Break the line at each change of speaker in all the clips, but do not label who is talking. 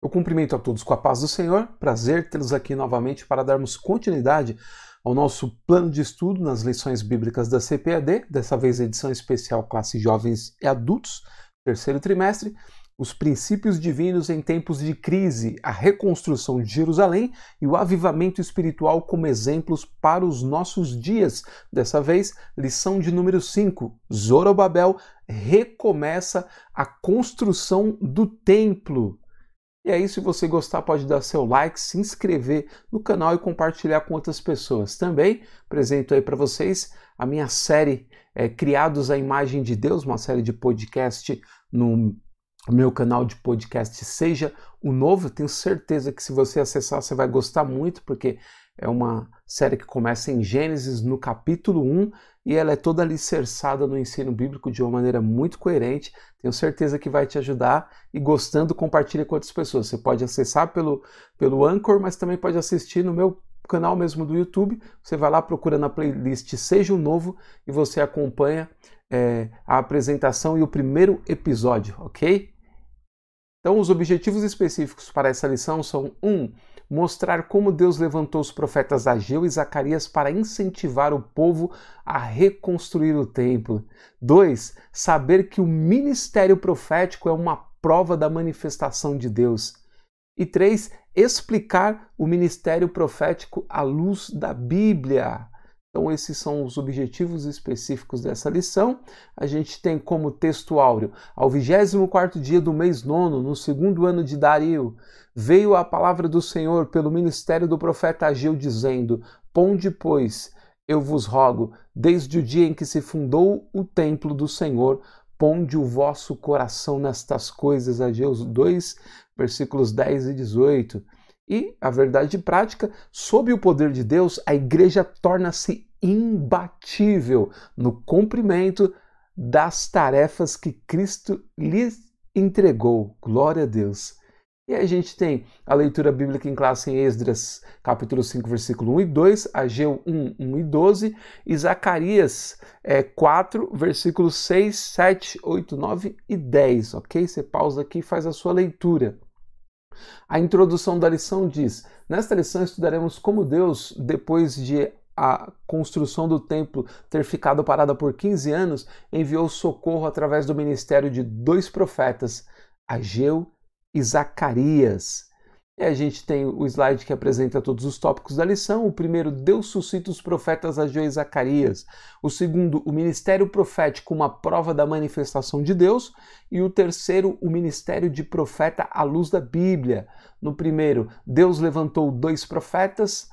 Eu cumprimento a todos com a paz do Senhor. Prazer tê-los aqui novamente para darmos continuidade ao nosso plano de estudo nas lições bíblicas da CPAD, dessa vez edição especial classe jovens e adultos, terceiro trimestre, os princípios divinos em tempos de crise, a reconstrução de Jerusalém e o avivamento espiritual como exemplos para os nossos dias. Dessa vez, lição de número 5, Zorobabel recomeça a construção do templo. E aí, se você gostar, pode dar seu like, se inscrever no canal e compartilhar com outras pessoas. Também apresento aí para vocês a minha série Criados à Imagem de Deus, uma série de podcast no meu canal de podcast Seja o Novo. Eu tenho certeza que se você acessar, você vai gostar muito, porque é uma série que começa em Gênesis, no capítulo 1, e ela é toda alicerçada no ensino bíblico de uma maneira muito coerente. Tenho certeza que vai te ajudar e, gostando, compartilha com outras pessoas. Você pode acessar pelo Anchor, mas também pode assistir no meu canal mesmo do YouTube. Você vai lá, procura na playlist Seja o Novo e você acompanha a apresentação e o primeiro episódio, ok? Então, os objetivos específicos para essa lição são: 1. Mostrar como Deus levantou os profetas Ageu e Zacarias para incentivar o povo a reconstruir o templo. 2. Saber que o ministério profético é uma prova da manifestação de Deus. E 3. Explicar o ministério profético à luz da Bíblia. Então, esses são os objetivos específicos dessa lição. A gente tem como texto áureo: ao 24º dia do mês nono, no segundo ano de Dario, veio a palavra do Senhor pelo ministério do profeta Ageu, dizendo: Ponde, pois, eu vos rogo, desde o dia em que se fundou o templo do Senhor, ponde o vosso coração nestas coisas. Ageu 2, versículos 10 e 18. E a verdade prática: sob o poder de Deus, a igreja torna-se imbatível no cumprimento das tarefas que Cristo lhes entregou. Glória a Deus! E a gente tem a leitura bíblica em classe em Esdras, capítulo 5, versículo 1 e 2, Ageu 1, 1 e 12, e Zacarias 4, versículos 6, 7, 8, 9 e 10, ok? Você pausa aqui e faz a sua leitura. A introdução da lição diz: nesta lição estudaremos como Deus, depois de a construção do templo ter ficado parada por 15 anos, enviou socorro através do ministério de 2 profetas, Ageu e Zacarias. E a gente tem o slide que apresenta todos os tópicos da lição. O primeiro: Deus suscita os profetas Ageu e Zacarias. O segundo: o ministério profético, uma prova da manifestação de Deus. E o terceiro: o ministério de profeta à luz da Bíblia. No primeiro, Deus levantou 2 profetas,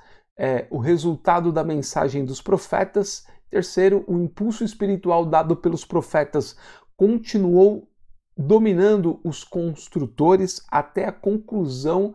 o resultado da mensagem dos profetas. Terceiro, o impulso espiritual dado pelos profetas continuou dominando os construtores até a conclusão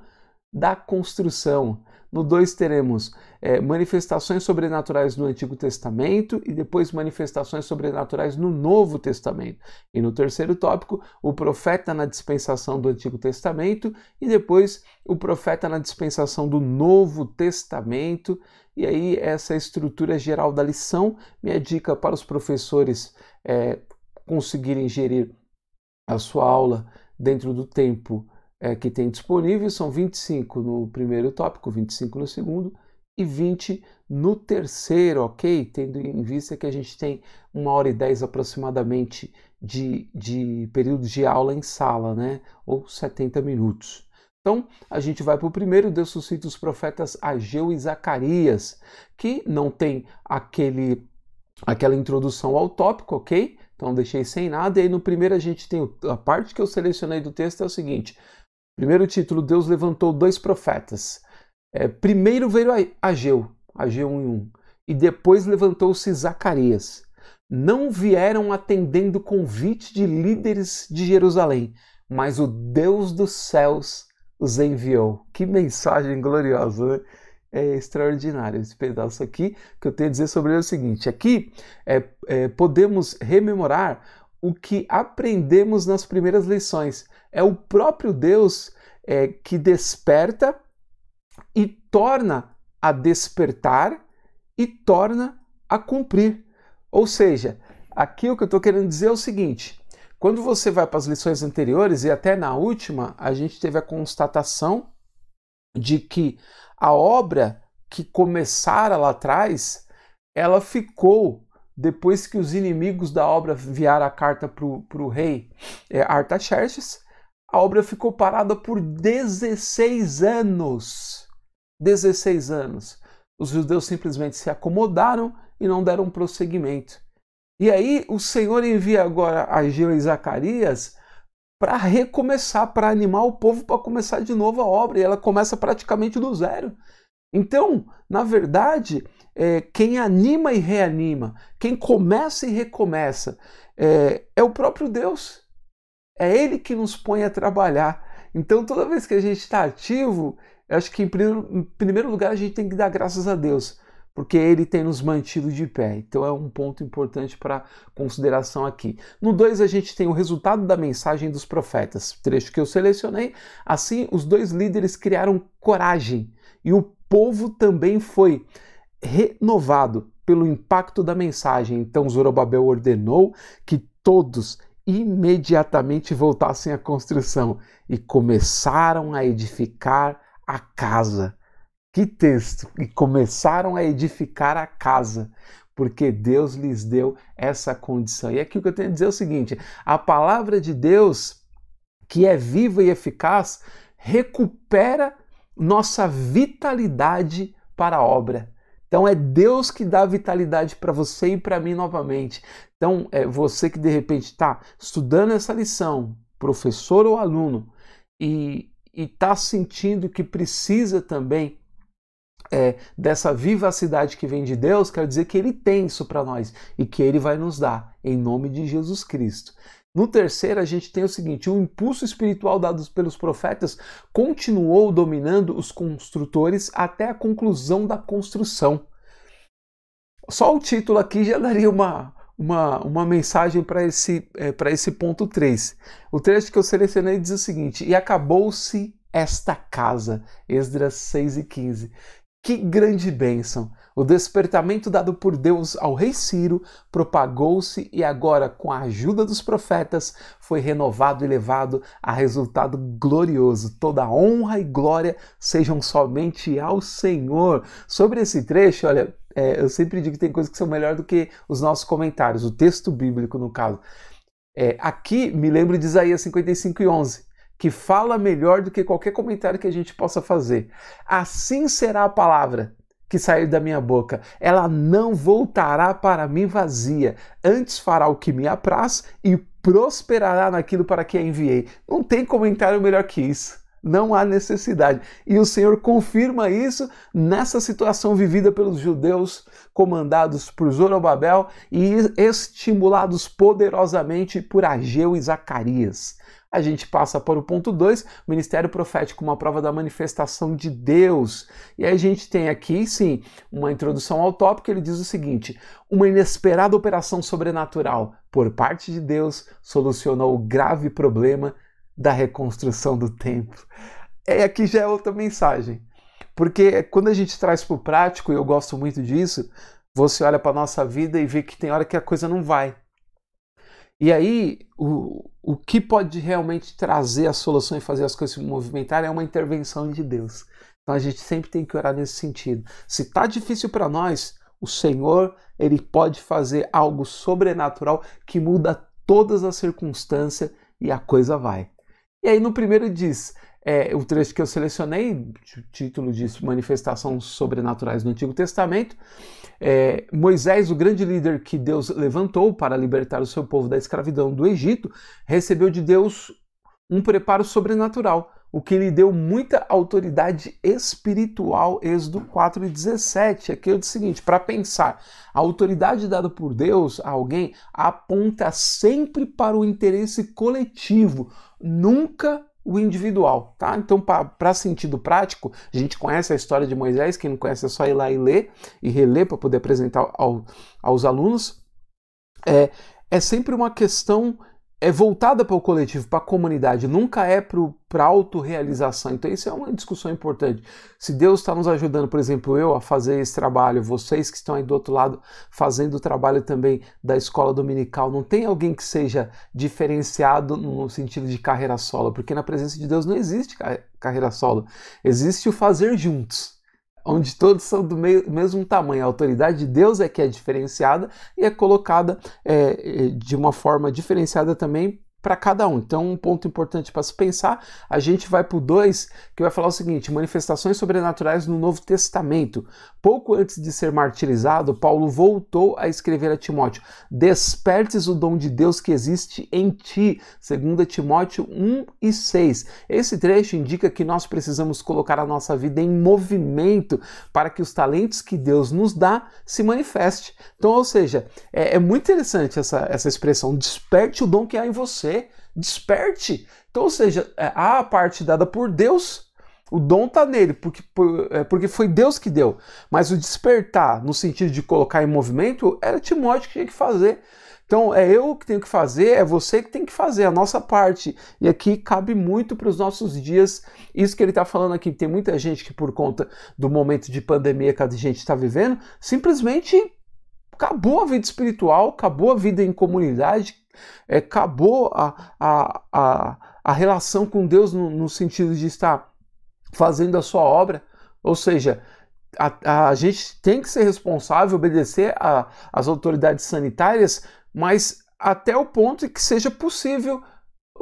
da construção. No 2 teremos manifestações sobrenaturais no Antigo Testamento e depois manifestações sobrenaturais no Novo Testamento. E no terceiro tópico, o profeta na dispensação do Antigo Testamento e depois o profeta na dispensação do Novo Testamento. E aí, essa estrutura geral da lição. Minha dica para os professores conseguirem gerir a sua aula dentro do tempo que tem disponível são 25 no primeiro tópico, 25 no segundo e 20 no terceiro, ok? Tendo em vista que a gente tem 1h10 aproximadamente de período de aula em sala, né? Ou 70 minutos. Então, a gente vai para o primeiro: Deus suscita os profetas Ageu e Zacarias, que não tem aquela introdução ao tópico, ok? Então, deixei sem nada. E aí, no primeiro, a gente tem a parte que eu selecionei do texto é o seguinte. Primeiro título: Deus levantou 2 profetas. Primeiro veio Ageu 1:1, e depois levantou-se Zacarias. Não vieram atendendo o convite de líderes de Jerusalém, mas o Deus dos céus os enviou. Que mensagem gloriosa, né? É extraordinário esse pedaço aqui. Que eu tenho a dizer sobre ele é o seguinte: aqui podemos rememorar o que aprendemos nas primeiras lições. É o próprio Deus que desperta e torna a despertar e torna a cumprir. Ou seja, aqui o que eu estou querendo dizer é o seguinte: quando você vai para as lições anteriores e até na última, a gente teve a constatação de que a obra que começara lá atrás, ela ficou, depois que os inimigos da obra enviaram a carta para o rei Artaxerxes, a obra ficou parada por 16 anos. 16 anos. Os judeus simplesmente se acomodaram e não deram prosseguimento. E aí o Senhor envia agora Ageu e Zacarias para recomeçar, para animar o povo para começar de novo a obra. E ela começa praticamente do zero. Então, na verdade, quem anima e reanima, quem começa e recomeça, é o próprio Deus. É Ele que nos põe a trabalhar. Então, toda vez que a gente está ativo, eu acho que em primeiro lugar a gente tem que dar graças a Deus, porque Ele tem nos mantido de pé. Então é um ponto importante para consideração aqui. No 2 a gente tem o resultado da mensagem dos profetas, trecho que eu selecionei. Assim, os dois líderes criaram coragem e o povo também foi renovado pelo impacto da mensagem. Então Zorobabel ordenou que todos imediatamente voltassem à construção e começaram a edificar a casa. Que texto! E começaram a edificar a casa, porque Deus lhes deu essa condição. E aqui o que eu tenho a dizer é o seguinte: a palavra de Deus, que é viva e eficaz, recupera nossa vitalidade para a obra. Então é Deus que dá vitalidade para você e para mim novamente. Então você que de repente está estudando essa lição, professor ou aluno, e está sentindo que precisa também dessa vivacidade que vem de Deus, quero dizer que Ele tem isso para nós e que Ele vai nos dar, em nome de Jesus Cristo. No terceiro, a gente tem o seguinte: o impulso espiritual dado pelos profetas continuou dominando os construtores até a conclusão da construção. Só o título aqui já daria uma mensagem para esse ponto 3. O trecho que eu selecionei diz o seguinte: e acabou-se esta casa. Esdras 6:15. Que grande bênção! O despertamento dado por Deus ao rei Ciro propagou-se e agora, com a ajuda dos profetas, foi renovado e levado a resultado glorioso. Toda honra e glória sejam somente ao Senhor. Sobre esse trecho, olha, eu sempre digo que tem coisas que são melhor do que os nossos comentários, o texto bíblico no caso. Aqui me lembro de Isaías 55:11. Que fala melhor do que qualquer comentário que a gente possa fazer. Assim será a palavra que sair da minha boca. Ela não voltará para mim vazia, antes fará o que me apraz e prosperará naquilo para que a enviei. Não tem comentário melhor que isso. Não há necessidade. E o Senhor confirma isso nessa situação vivida pelos judeus, comandados por Zorobabel e estimulados poderosamente por Ageu e Zacarias. A gente passa para o ponto 2, ministério profético, uma prova da manifestação de Deus. E aí a gente tem aqui, sim, uma introdução ao tópico. Ele diz o seguinte: uma inesperada operação sobrenatural por parte de Deus solucionou o grave problema da reconstrução do templo. Aqui já é outra mensagem. Porque quando a gente traz para o prático, e eu gosto muito disso, você olha para a nossa vida e vê que tem hora que a coisa não vai. E aí, o que pode realmente trazer a solução e fazer as coisas se movimentarem é uma intervenção de Deus. Então a gente sempre tem que orar nesse sentido. Se está difícil para nós, o Senhor, Ele pode fazer algo sobrenatural que muda todas as circunstâncias e a coisa vai. E aí no primeiro diz, o trecho que eu selecionei, o título diz Manifestações Sobrenaturais no Antigo Testamento, Moisés, o grande líder que Deus levantou para libertar o seu povo da escravidão do Egito, recebeu de Deus um preparo sobrenatural, o que lhe deu muita autoridade espiritual. Êxodo 4:17. Aqui é o seguinte: para pensar, a autoridade dada por Deus a alguém aponta sempre para o interesse coletivo, nunca o individual, tá? Então, para sentido prático, a gente conhece a história de Moisés. Quem não conhece é só ir lá e ler e reler para poder apresentar aos alunos. É sempre uma questão é voltada para o coletivo, para a comunidade, nunca é para a autorrealização. Então isso é uma discussão importante. Se Deus está nos ajudando, por exemplo, eu a fazer esse trabalho, vocês que estão aí do outro lado fazendo o trabalho também da escola dominical, não tem alguém que seja diferenciado no sentido de carreira solo, porque na presença de Deus não existe carreira solo, existe o fazer juntos, onde todos são do mesmo tamanho. A autoridade de Deus é que é diferenciada e é colocada de uma forma diferenciada também para cada um. Então, um ponto importante para se pensar, a gente vai para o 2, que vai falar o seguinte: manifestações sobrenaturais no Novo Testamento. Pouco antes de ser martirizado, Paulo voltou a escrever a Timóteo: despertes o dom de Deus que existe em ti, 2 Timóteo 1:6. Esse trecho indica que nós precisamos colocar a nossa vida em movimento para que os talentos que Deus nos dá se manifeste. Então, ou seja, é muito interessante essa expressão: desperte o dom que há em você. Desperte. Então, ou seja, há a parte dada por Deus, o dom está nele, porque foi Deus que deu. Mas o despertar, no sentido de colocar em movimento, era Timóteo que tinha que fazer. Então, é eu que tenho que fazer, é você que tem que fazer a nossa parte. E aqui cabe muito para os nossos dias isso que ele está falando aqui. Tem muita gente que, por conta do momento de pandemia que a gente está vivendo, simplesmente acabou a vida espiritual, acabou a vida em comunidade, acabou a relação com Deus no sentido de estar fazendo a sua obra. Ou seja, a gente tem que ser responsável, obedecer às autoridades sanitárias, mas até o ponto em que seja possível.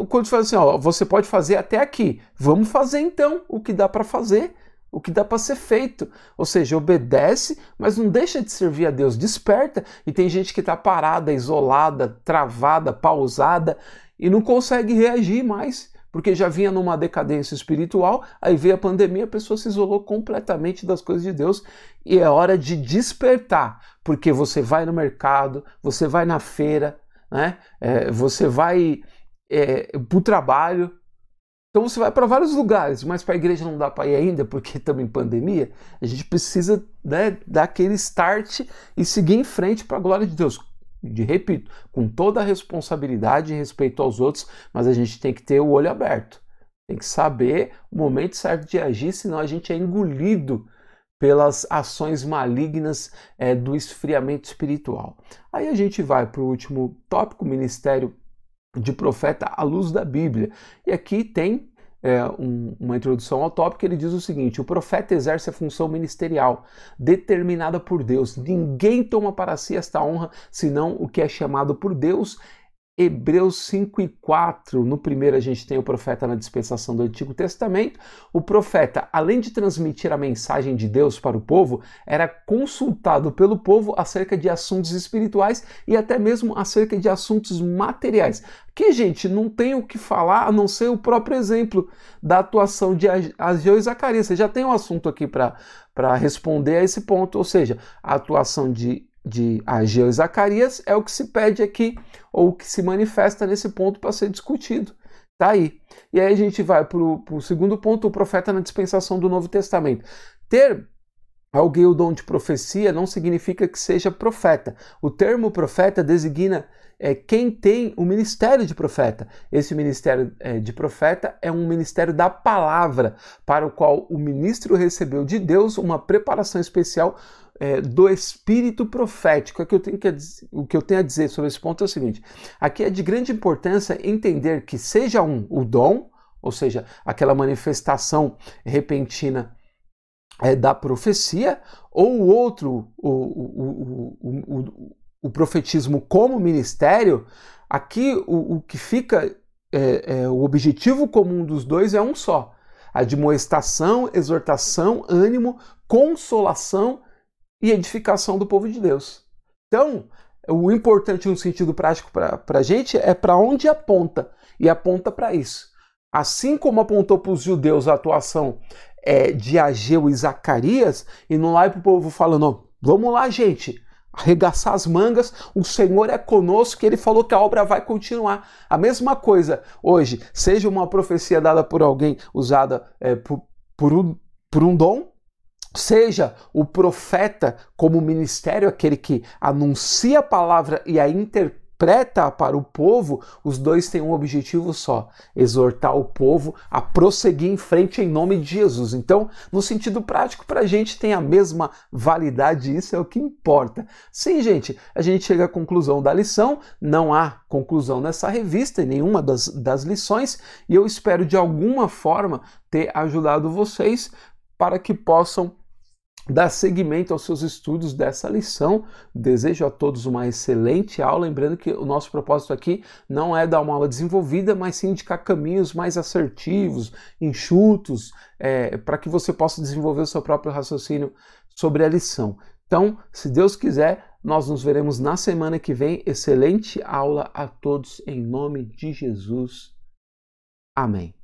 Quando você fala assim, ó, você pode fazer até aqui, vamos fazer então o que dá para fazer, o que dá para ser feito. Ou seja, obedece, mas não deixa de servir a Deus, desperta. E tem gente que está parada, isolada, travada, pausada e não consegue reagir mais, porque já vinha numa decadência espiritual, aí veio a pandemia, a pessoa se isolou completamente das coisas de Deus. E é hora de despertar, porque você vai no mercado, você vai na feira, né? Você vai para o trabalho. Então você vai para vários lugares, mas para a igreja não dá para ir ainda, porque estamos em pandemia. A gente precisa, né, dar aquele start e seguir em frente para a glória de Deus. Repito, com toda a responsabilidade e respeito aos outros, mas a gente tem que ter o olho aberto. Tem que saber o momento certo de agir, senão a gente é engolido pelas ações malignas do esfriamento espiritual. Aí a gente vai para o último tópico: ministério de profeta à luz da Bíblia. E aqui tem uma introdução ao tópico. Ele diz o seguinte: o profeta exerce a função ministerial determinada por Deus. Ninguém toma para si esta honra, senão o que é chamado por Deus. Hebreus 5:4, no primeiro a gente tem o profeta na dispensação do Antigo Testamento. O profeta, além de transmitir a mensagem de Deus para o povo, era consultado pelo povo acerca de assuntos espirituais e até mesmo acerca de assuntos materiais. Que, gente, não tem o que falar a não ser o próprio exemplo da atuação de Ageu e Zacarias. Você já tem um assunto aqui para responder a esse ponto, ou seja, a atuação de Ageu e Zacarias é o que se pede aqui, ou o que se manifesta nesse ponto para ser discutido. Tá aí. E aí a gente vai para o segundo ponto: o profeta na dispensação do Novo Testamento. Ter alguém o dom de profecia não significa que seja profeta. O termo profeta designa quem tem o ministério de profeta. Esse ministério de profeta é um ministério da palavra, para o qual o ministro recebeu de Deus uma preparação especial do espírito profético. O que eu tenho a dizer sobre esse ponto é o seguinte: aqui é de grande importância entender que seja o dom, ou seja, aquela manifestação repentina da profecia, ou o outro, o profetismo como ministério. Aqui o que fica, o objetivo comum dos dois é um só: admoestação, exortação, ânimo, consolação e edificação do povo de Deus. Então, o importante no sentido prático para a gente é para onde aponta, e aponta para isso. Assim como apontou para os judeus a atuação de Ageu e Zacarias, e não lá para o povo falando: vamos lá, gente, arregaçar as mangas, o Senhor é conosco, que ele falou que a obra vai continuar. A mesma coisa hoje, seja uma profecia dada por alguém, usada por um dom, seja o profeta como ministério, aquele que anuncia a palavra e a interpreta para o povo, os dois têm um objetivo só: exortar o povo a prosseguir em frente em nome de Jesus. Então, no sentido prático, para a gente tem a mesma validade, isso é o que importa. Sim, gente, a gente chega à conclusão da lição, não há conclusão nessa revista, em nenhuma das lições, e eu espero de alguma forma ter ajudado vocês para que possam dar seguimento aos seus estudos dessa lição. Desejo a todos uma excelente aula, lembrando que o nosso propósito aqui não é dar uma aula desenvolvida, mas sim indicar caminhos mais assertivos, enxutos, para que você possa desenvolver o seu próprio raciocínio sobre a lição. Então, se Deus quiser, nós nos veremos na semana que vem. Excelente aula a todos, em nome de Jesus. Amém.